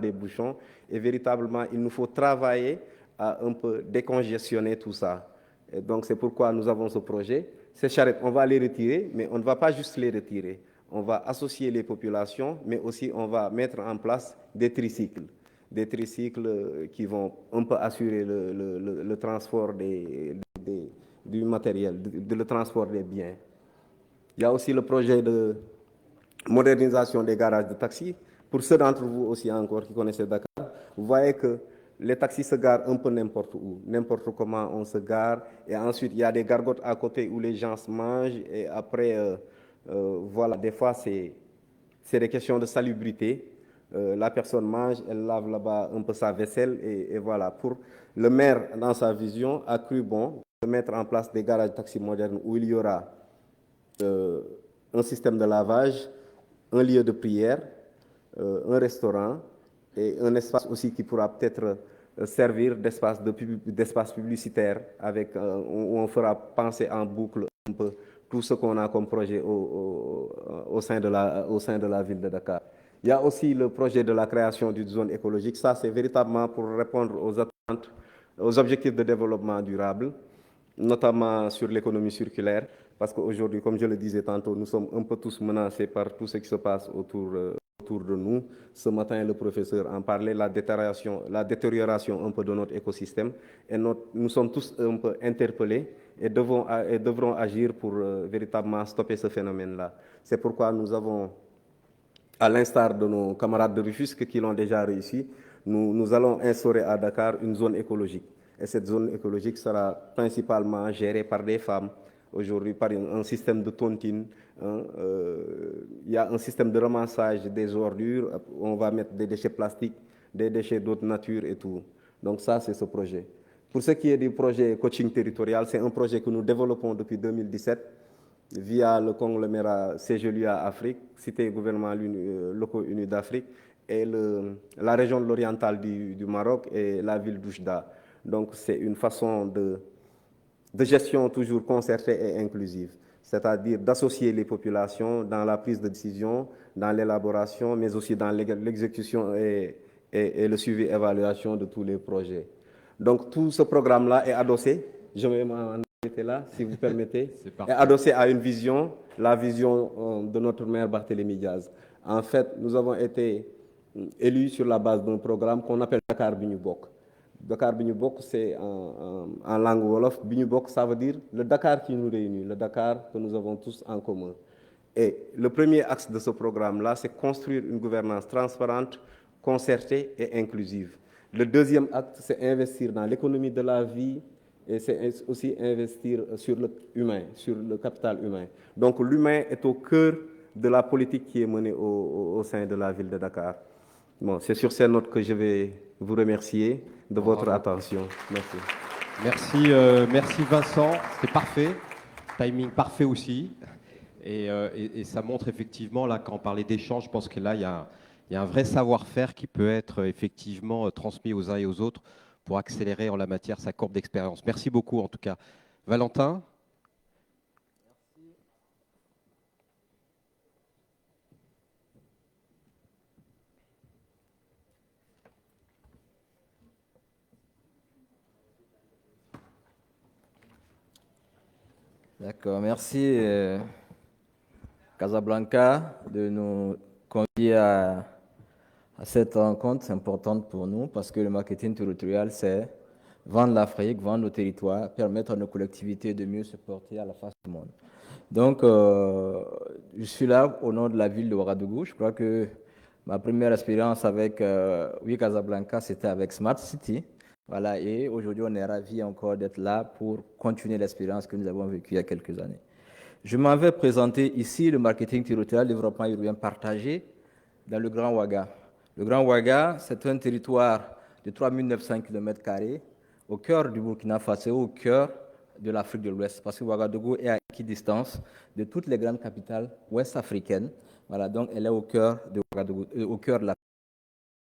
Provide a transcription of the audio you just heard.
des bouchons. Et véritablement, il nous faut travailler à un peu décongestionner tout ça. Et donc, c'est pourquoi nous avons ce projet. Ces charrettes, on va les retirer, mais on ne va pas juste les retirer. On va associer les populations, mais aussi on va mettre en place des tricycles. Des tricycles qui vont un peu assurer le transport du matériel, le transport des biens. Il y a aussi le projet de modernisation des garages de taxis. Pour ceux d'entre vous aussi encore qui connaissent Dakar, vous voyez que les taxis se garent un peu n'importe où, n'importe comment on se gare. Et ensuite, il y a des gargotes à côté où les gens se mangent. Et après, voilà, des fois, c'est des questions de salubrité. La personne mange, elle lave là-bas un peu sa vaisselle. Et voilà, pour le maire, dans sa vision, a cru bon de mettre en place des garages de taxis modernes où il y aura un système de lavage, un lieu de prière, un restaurant et un espace aussi qui pourra peut-être servir d'espace publicitaire avec, où on fera penser en boucle un peu tout ce qu'on a comme projet au sein de la ville de Dakar. Il y a aussi le projet de la création d'une zone écologique. Ça, c'est véritablement pour répondre aux attentes, aux objectifs de développement durable, notamment sur l'économie circulaire, parce qu'aujourd'hui, comme je le disais tantôt, nous sommes un peu tous menacés par tout ce qui se passe autour de nous. Ce matin, le professeur en parlait, la détérioration un peu de notre écosystème, et nous sommes tous un peu interpellés et devrons agir pour véritablement stopper ce phénomène-là. C'est pourquoi nous avons, à l'instar de nos camarades de Rufisque qui l'ont déjà réussi, nous allons instaurer à Dakar une zone écologique. Et cette zone écologique sera principalement gérée par des femmes, aujourd'hui par un système de tontine. Il y a un système de ramassage des ordures, on va mettre des déchets plastiques, des déchets d'autres natures et tout. Donc ça, c'est ce projet. Pour ce qui est du projet coaching territorial, c'est un projet que nous développons depuis 2017 via le conglomérat CGLUA Afrique, Cité gouvernement locaux unis d'Afrique, et la région de l'oriental du Maroc et la ville d'Oujda. Donc c'est une façon de gestion toujours concertée et inclusive, c'est-à-dire d'associer les populations dans la prise de décision, dans l'élaboration, mais aussi dans l'exécution et le suivi et évaluation de tous les projets. Donc tout ce programme-là est adossé, je vais m'en arrêter là, si vous permettez, est adossé à une vision, la vision de notre maire Barthélémy Diaz. En fait, nous avons été élus sur la base d'un programme qu'on appelle Dakar Bi Ñu Bokk. Dakar Bi Ñu Bokk, c'est en langue wolof. Bi Ñu Bokk, ça veut dire le Dakar qui nous réunit, le Dakar que nous avons tous en commun. Et le premier axe de ce programme-là, c'est construire une gouvernance transparente, concertée et inclusive. Le deuxième acte, c'est investir dans l'économie de la vie et c'est aussi investir sur le humain, sur le capital humain. Donc l'humain est au cœur de la politique qui est menée au sein de la ville de Dakar. Bon, c'est sur ces notes que je vais vous remercier de votre attention. Merci. Merci Vincent, c'était parfait. Timing parfait aussi. Et ça montre effectivement, là, quand on parlait d'échange, je pense que là, il y a un vrai savoir-faire qui peut être effectivement transmis aux uns et aux autres pour accélérer en la matière sa courbe d'expérience. Merci beaucoup en tout cas. Valentin ? D'accord, merci Casablanca de nous convier à cette rencontre importante pour nous parce que le marketing territorial, c'est vendre l'Afrique, vendre nos territoires, permettre à nos collectivités de mieux se porter à la face du monde. Donc, je suis là au nom de la ville de Ouagadougou. Je crois que ma première expérience avec Casablanca, c'était avec Smart City. Voilà, et aujourd'hui, on est ravis encore d'être là pour continuer l'expérience que nous avons vécue il y a quelques années. Je m'en vais présenter ici le marketing territorial, développement urbain partagé dans le Grand Ouaga. Le Grand Ouaga, c'est un territoire de 3900 km² au cœur du Burkina Faso, au cœur de l'Afrique de l'Ouest, parce que Ouagadougou est à équidistance de toutes les grandes capitales ouest-africaines. Voilà, donc elle est au cœur de Ouagadougou, au cœur de l'Afrique.